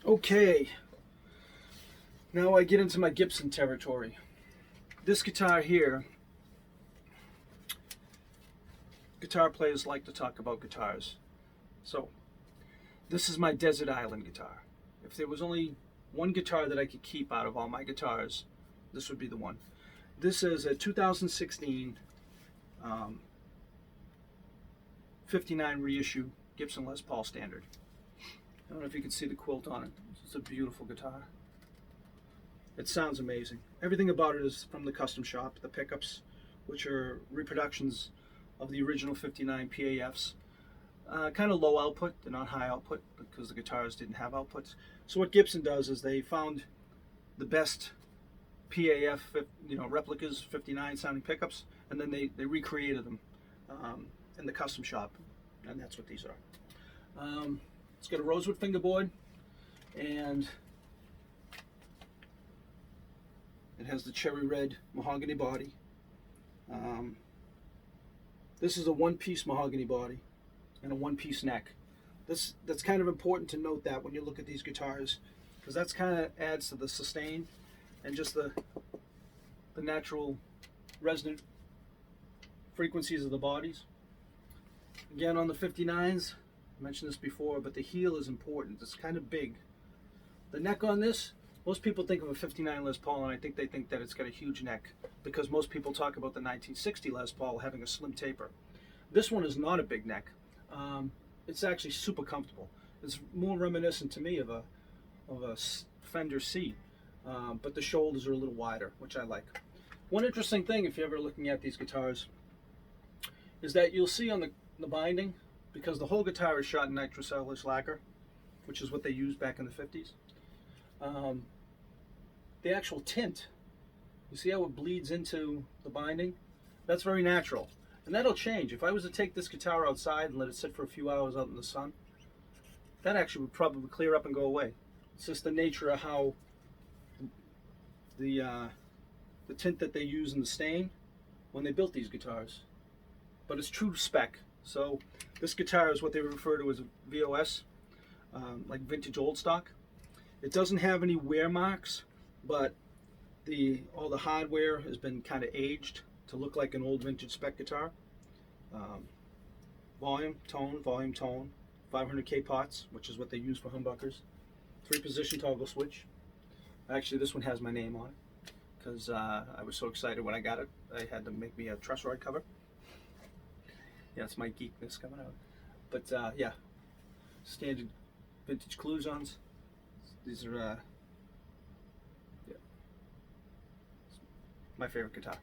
Okay, now I get into my Gibson territory. This guitar here, guitar players like to talk about guitars. So, this is my desert island guitar. If there was only one guitar that I could keep out of all my guitars, this would be the one. This is a 2016 59 reissue Gibson Les Paul Standard. I don't know if you can see the quilt on it. It's a beautiful guitar. It sounds amazing. Everything about it is from the custom shop. The pickups, which are reproductions of the original 59 PAFs. Kind of low output, they're not high output because the guitars didn't have outputs. So what Gibson does is they found the best PAF, replicas, 59 sounding pickups, and then they recreated them in the custom shop, and that's what these are. It's got a rosewood fingerboard, and it has the cherry red mahogany body. This is a one-piece mahogany body and a one-piece neck. That's kind of important to note that when you look at these guitars, because that's kind of adds to the sustain and just the natural resonant frequencies of the bodies. Again, on the 59s, I mentioned this before, but the heel is important. It's kind of big. The neck on this, most people think of a 59 Les Paul, and I think they think that it's got a huge neck because most people talk about the 1960 Les Paul having a slim taper. This one is not a big neck. It's actually super comfortable. It's more reminiscent to me of a Fender C, but the shoulders are a little wider, which I like. One interesting thing, if you're ever looking at these guitars, is that you'll see on the binding, because the whole guitar is shot in nitrocellulose lacquer, which is what they used back in the 50s. The actual tint, you see how it bleeds into the binding? That's very natural. And that'll change. If I was to take this guitar outside and let it sit for a few hours out in the sun, that actually would probably clear up and go away. It's just the nature of how the tint that they use in the stain when they built these guitars. But it's true to spec. So this guitar is what they refer to as a VOS, like vintage old stock. It doesn't have any wear marks, but all the hardware has been kind of aged to look like an old vintage spec guitar. Volume, tone, 500K pots, which is what they use for humbuckers. 3-position toggle switch. Actually, this one has my name on it because I was so excited when I got it. I had to make me a truss rod cover. Yeah, it's my geekness coming out. But yeah, standard vintage Cluzons. These are my favorite guitar.